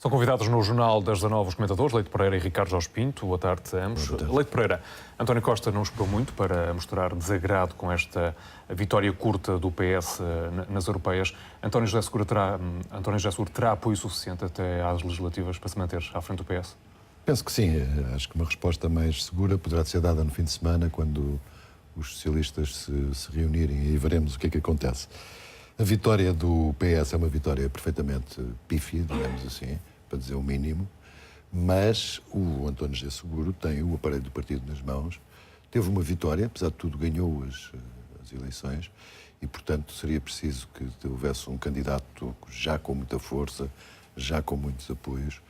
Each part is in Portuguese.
São convidados no Jornal das 19 os comentadores Leite Pereira e Ricardo Jorge Pinto. Boa tarde a ambos. Leite Pereira, António Costa não esperou muito para mostrar desagrado com esta vitória curta do PS nas europeias. António José Seguro terá apoio suficiente até às legislativas para se manter à frente do PS? Penso que sim. Acho que uma resposta mais segura poderá ser dada no fim de semana, quando os socialistas se reunirem, e veremos o que é que acontece. A vitória do PS é uma vitória perfeitamente pífia, digamos assim, para dizer o mínimo, mas o António José Seguro tem o aparelho do partido nas mãos, teve uma vitória, apesar de tudo ganhou as eleições, e portanto seria preciso que houvesse um candidato já com muita força, já com muitos apoios,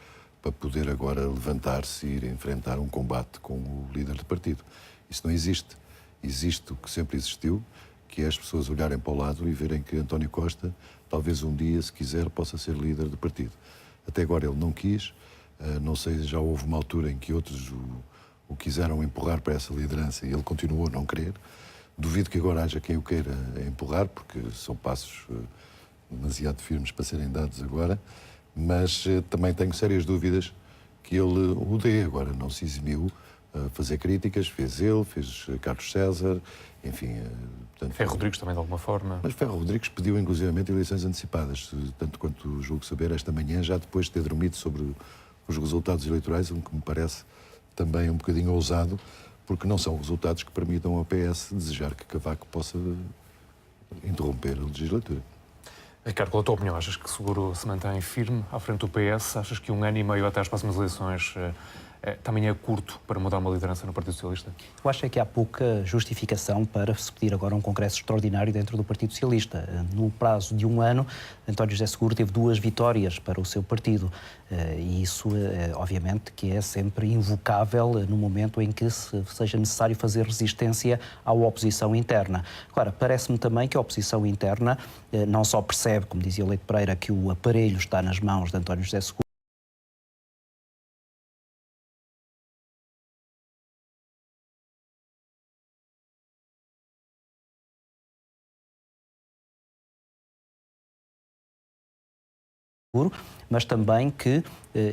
para poder agora levantar-se e ir enfrentar um combate com o líder do partido. Isso não existe. Existe o que sempre existiu, que é as pessoas olharem para o lado e verem que António Costa, talvez um dia, se quiser, possa ser líder do partido. Até agora ele não quis, não sei, já houve uma altura em que outros o quiseram empurrar para essa liderança e ele continuou a não querer. Duvido que agora haja quem o queira empurrar, porque são passos demasiado firmes para serem dados agora, mas também tenho sérias dúvidas que ele o dê. Agora não se eximiu a fazer críticas, fez Carlos César, enfim... Portanto, Ferro Rodrigues também, de alguma forma. Mas Ferro Rodrigues pediu, inclusivamente, eleições antecipadas, tanto quanto julgo saber, esta manhã, já depois de ter dormido sobre os resultados eleitorais, o que me parece também um bocadinho ousado, porque não são resultados que permitam ao PS desejar que Cavaco possa interromper a legislatura. Ricardo, qual a tua opinião? Achas que Seguro se mantém firme à frente do PS? Achas que 1 ano e meio até às próximas eleições também é curto para mudar uma liderança no Partido Socialista? Eu acho que há pouca justificação para se pedir agora um congresso extraordinário dentro do Partido Socialista. No prazo de 1 ano, António José Seguro teve 2 vitórias para o seu partido. E isso, obviamente, que é sempre invocável no momento em que seja necessário fazer resistência à oposição interna. Agora, parece-me também que a oposição interna não só percebe, como dizia o Leite Pereira, que o aparelho está nas mãos de António José Seguro, mas também que,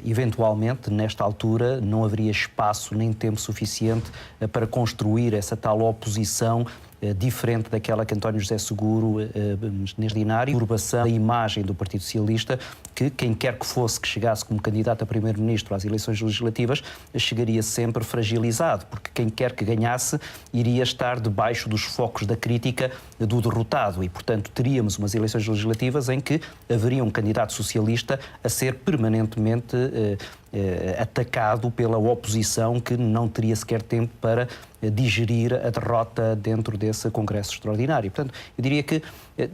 eventualmente, nesta altura, não haveria espaço nem tempo suficiente para construir essa tal oposição diferente daquela que António José Seguro, neste cenário, turbação da imagem do Partido Socialista, que quem quer que fosse que chegasse como candidato a primeiro-ministro às eleições legislativas, chegaria sempre fragilizado, porque quem quer que ganhasse iria estar debaixo dos focos da crítica do derrotado e, portanto, teríamos umas eleições legislativas em que haveria um candidato socialista a ser permanentemente atacado pela oposição, que não teria sequer tempo para digerir a derrota dentro desse Congresso Extraordinário. Portanto, eu diria que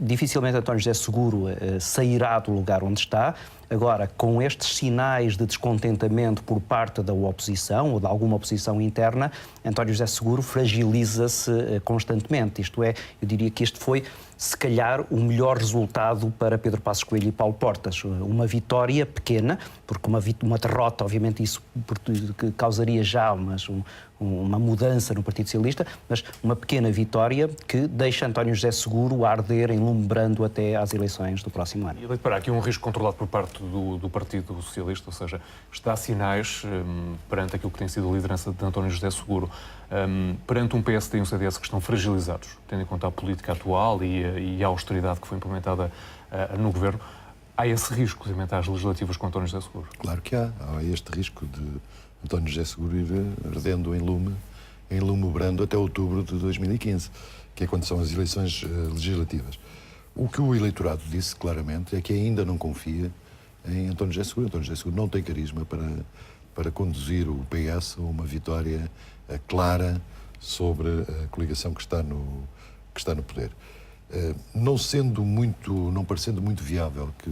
dificilmente António José Seguro sairá do lugar onde está. Agora, com estes sinais de descontentamento por parte da oposição ou de alguma oposição interna, António José Seguro fragiliza-se constantemente. Isto é, eu diria que este foi, se calhar, o melhor resultado para Pedro Passos Coelho e Paulo Portas. Uma vitória pequena, porque uma derrota, obviamente, isso causaria já uma mudança no Partido Socialista, mas uma pequena vitória que deixa António José Seguro a arder em lume brando até às eleições do próximo ano. E para aqui um risco controlado por parte do Partido Socialista, ou seja, está a sinais perante aquilo que tem sido a liderança de António José Seguro, perante um PSD e um CDS que estão fragilizados, tendo em conta a política atual e a austeridade que foi implementada no Governo. Há esse risco de aumentar as legislativas com António José Seguro? Claro que há. Há este risco de António José Seguro ir ardendo em lume brando até outubro de 2015, que é quando são as eleições legislativas. O que o eleitorado disse claramente é que ainda não confia em António José Seguro. António José Seguro não tem carisma para conduzir o PS a uma vitória clara sobre a coligação que está no poder. Não parecendo muito viável que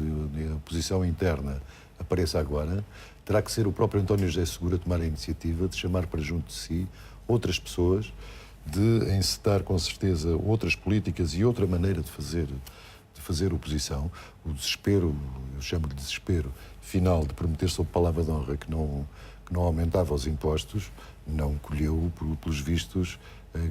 a oposição interna apareça agora, terá que ser o próprio António José Seguro a tomar a iniciativa de chamar para junto de si outras pessoas, de encetar com certeza outras políticas e outra maneira de fazer oposição. O desespero, eu chamo de desespero final, de prometer sob palavra de honra que não aumentava os impostos, não colheu, pelos vistos,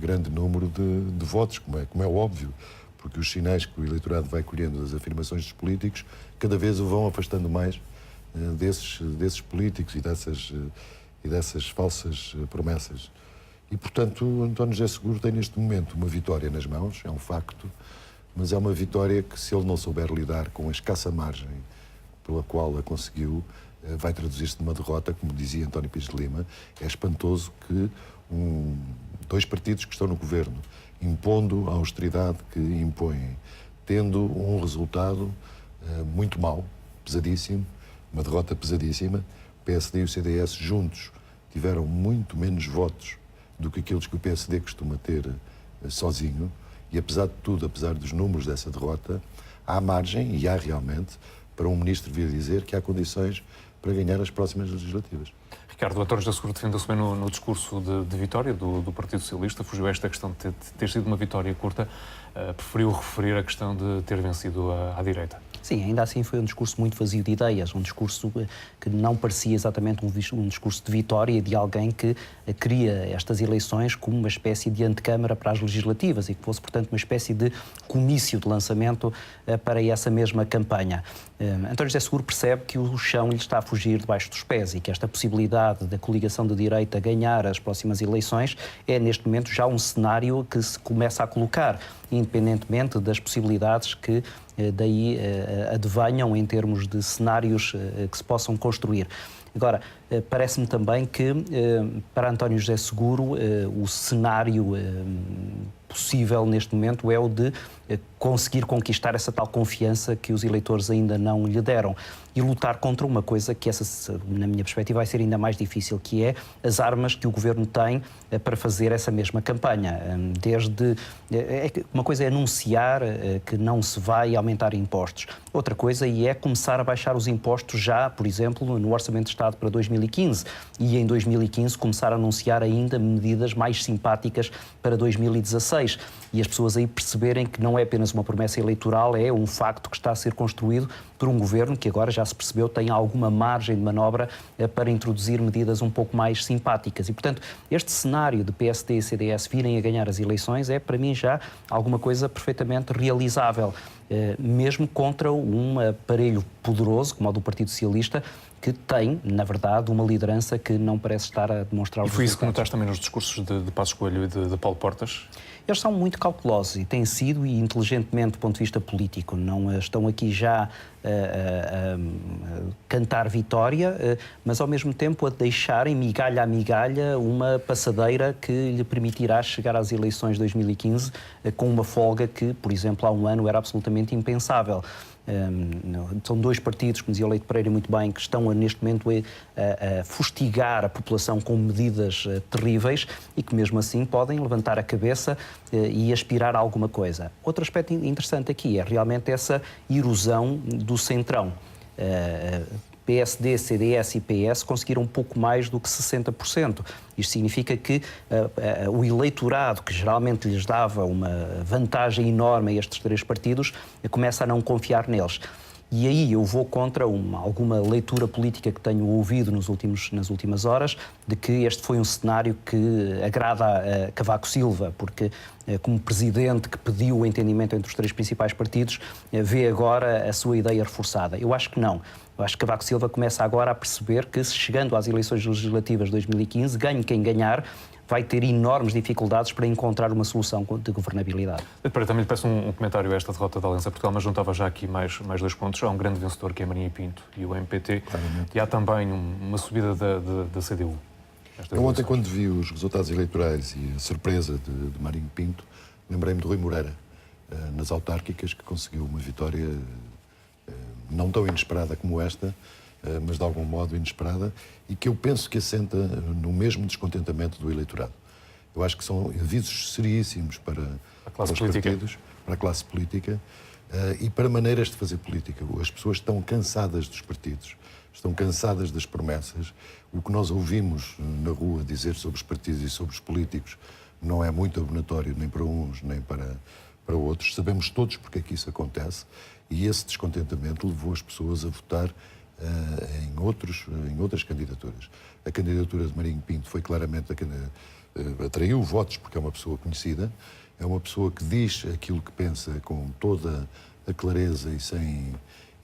grande número de votos, como é óbvio, porque os sinais que o eleitorado vai colhendo das afirmações dos políticos cada vez o vão afastando mais desses políticos e dessas falsas promessas. E, portanto, António José Seguro tem neste momento uma vitória nas mãos, é um facto, mas é uma vitória que, se ele não souber lidar com a escassa margem pela qual a conseguiu, vai traduzir-se numa derrota, como dizia António Pires de Lima. É espantoso que dois partidos que estão no governo, impondo a austeridade que impõem, tendo um resultado muito mau, pesadíssimo, uma derrota pesadíssima. O PSD e o CDS juntos tiveram muito menos votos do que aqueles que o PSD costuma ter sozinho, e apesar de tudo, apesar dos números dessa derrota, há margem, e há realmente, para um ministro vir dizer que há condições para ganhar as próximas legislativas. Ricardo, o António José Seguro defendeu-se bem no discurso de vitória do Partido Socialista, fugiu a esta questão de ter sido uma vitória curta, preferiu referir a questão de ter vencido à direita. Sim, ainda assim foi um discurso muito vazio de ideias, um discurso que não parecia exatamente um discurso de vitória de alguém que queria estas eleições como uma espécie de antecâmara para as legislativas e que fosse, portanto, uma espécie de comício de lançamento para essa mesma campanha. António José Seguro percebe que o chão lhe está a fugir debaixo dos pés e que esta possibilidade da coligação de direita ganhar as próximas eleições é, neste momento, já um cenário que se começa a colocar, independentemente das possibilidades que daí advenham em termos de cenários que se possam construir. Agora, parece-me também que, para António José Seguro, o cenário possível neste momento é o de conseguir conquistar essa tal confiança que os eleitores ainda não lhe deram e lutar contra uma coisa que, essa, na minha perspectiva, vai ser ainda mais difícil, que é as armas que o Governo tem para fazer essa mesma campanha. Uma coisa é anunciar que não se vai aumentar impostos. Outra coisa é começar a baixar os impostos já, por exemplo, no Orçamento de Estado para 2015 e em 2015 começar a anunciar ainda medidas mais simpáticas para 2016 e as pessoas aí perceberem que não é apenas uma promessa eleitoral, é um facto que está a ser construído por um governo que agora já se percebeu tem alguma margem de manobra para introduzir medidas um pouco mais simpáticas. E, portanto, este cenário de PSD e CDS virem a ganhar as eleições é, para mim, já alguma coisa perfeitamente realizável, mesmo contra um aparelho poderoso, como o do Partido Socialista, que tem, na verdade, uma liderança que não parece estar a demonstrar os resultados. E foi isso que notaste também nos discursos de Passos Coelho e de Paulo Portas? Eles são muito cautelosos e têm sido, e inteligentemente do ponto de vista político. Não estão aqui já a cantar vitória, mas ao mesmo tempo a deixarem, migalha a migalha, uma passadeira que lhe permitirá chegar às eleições de 2015 com uma folga que, por exemplo, há um ano era absolutamente impensável. São dois partidos, como dizia o Leite Pereira muito bem, que estão neste momento a fustigar a população com medidas terríveis e que mesmo assim podem levantar a cabeça e aspirar a alguma coisa. Outro aspecto interessante aqui é realmente essa erosão do centrão. PSD, CDS e PS conseguiram um pouco mais do que 60%. Isto significa que o eleitorado, que geralmente lhes dava uma vantagem enorme a estes três partidos, começa a não confiar neles. E aí eu vou contra alguma leitura política que tenho ouvido nas últimas horas, de que este foi um cenário que agrada a Cavaco Silva, porque como presidente que pediu o entendimento entre os três principais partidos, vê agora a sua ideia reforçada. Eu acho que não. Eu acho que Cavaco Silva começa agora a perceber que, se chegando às eleições legislativas de 2015, ganhe quem ganhar, vai ter enormes dificuldades para encontrar uma solução de governabilidade. Também lhe peço um comentário a esta derrota da Aliança Portugal, mas juntava já aqui mais dois pontos. Há um grande vencedor, que é Marinho Pinto e o MPT, claramente. E há também uma subida da CDU. Eu ontem, quando vi os resultados eleitorais e a surpresa de Marinho Pinto, lembrei-me de Rui Moreira, nas autárquicas, que conseguiu uma vitória não tão inesperada como esta, mas de algum modo inesperada, e que eu penso que assenta no mesmo descontentamento do eleitorado. Eu acho que são avisos seríssimos para os partidos, para a classe política e para maneiras de fazer política. As pessoas estão cansadas dos partidos, estão cansadas das promessas. O que nós ouvimos na rua dizer sobre os partidos e sobre os políticos não é muito abonatório nem para uns nem para outros. Sabemos todos porque é que isso acontece, e esse descontentamento levou as pessoas a votar em outras candidaturas. A candidatura de Marinho Pinto foi claramente atraiu votos porque é uma pessoa conhecida, é uma pessoa que diz aquilo que pensa com toda a clareza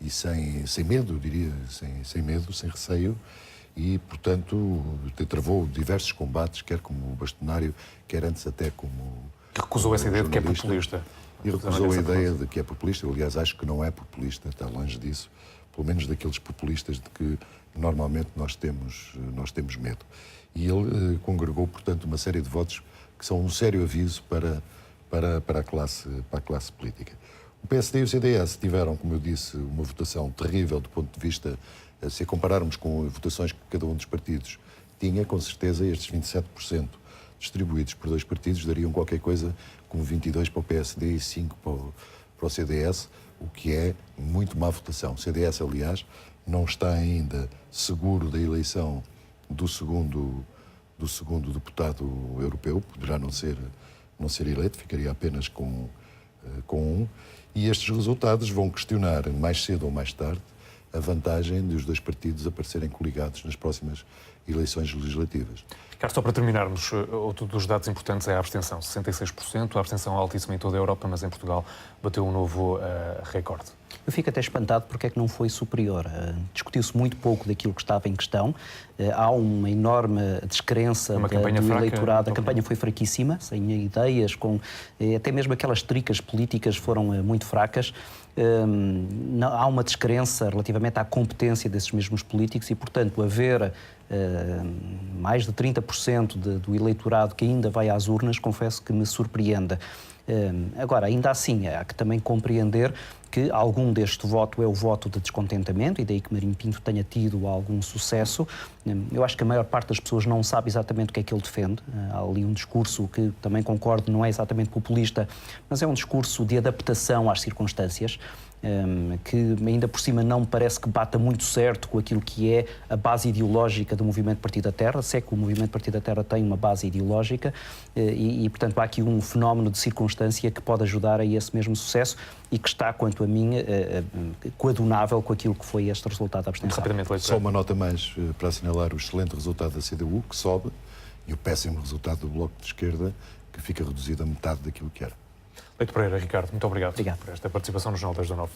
e sem medo, eu diria, sem medo, sem receio, e, portanto, travou diversos combates, quer como bastonário, quer antes até como recusou essa ideia de que é jornalista. populista. E recusou a ideia de que é populista. Eu, aliás, acho que não é populista, está longe disso, pelo menos daqueles populistas de que normalmente nós temos medo. E ele congregou, portanto, uma série de votos que são um sério aviso para a classe política. O PSD e o CDS tiveram, como eu disse, uma votação terrível do ponto de vista, se a compararmos com as votações que cada um dos partidos tinha, com certeza estes 27% distribuídos por dois partidos dariam qualquer coisa como 22 para o PSD e 5 para o CDS, o que é muito má votação. O CDS, aliás, não está ainda seguro da eleição do segundo deputado europeu, poderá não ser eleito, ficaria apenas com um. E estes resultados vão questionar, mais cedo ou mais tarde, a vantagem dos dois partidos aparecerem coligados nas próximas eleições legislativas. Ricardo, só para terminarmos, outro dos dados importantes é a abstenção. 66%, a abstenção é altíssima em toda a Europa, mas em Portugal bateu um novo recorde. Eu fico até espantado porque é que não foi superior. Discutiu-se muito pouco daquilo que estava em questão. Há uma enorme descrença do eleitorado. A campanha foi fraquíssima, sem ideias, até mesmo aquelas tricas políticas foram muito fracas. Há uma descrença relativamente à competência desses mesmos políticos e, portanto, haver mais de 30% do eleitorado que ainda vai às urnas, confesso que me surpreende. Agora, ainda assim, há que também compreender que algum deste voto é o voto de descontentamento e daí que Marinho Pinto tenha tido algum sucesso. Eu acho que a maior parte das pessoas não sabe exatamente o que é que ele defende. Há ali um discurso que também concordo, não é exatamente populista, mas é um discurso de adaptação às circunstâncias, que ainda por cima não me parece que bata muito certo com aquilo que é a base ideológica do Movimento Partido da Terra. Se é que o Movimento Partido da Terra tem uma base ideológica e, portanto, há aqui um fenómeno de circunstância que pode ajudar a esse mesmo sucesso e que está, quanto a mim, coadunável com aquilo que foi este resultado da abstenção. Só uma nota mais para assinalar o excelente resultado da CDU, que sobe, e o péssimo resultado do Bloco de Esquerda, que fica reduzido a metade daquilo que era. Leite Pereira, Ricardo, muito obrigado por esta participação no Jornal 10 da 9.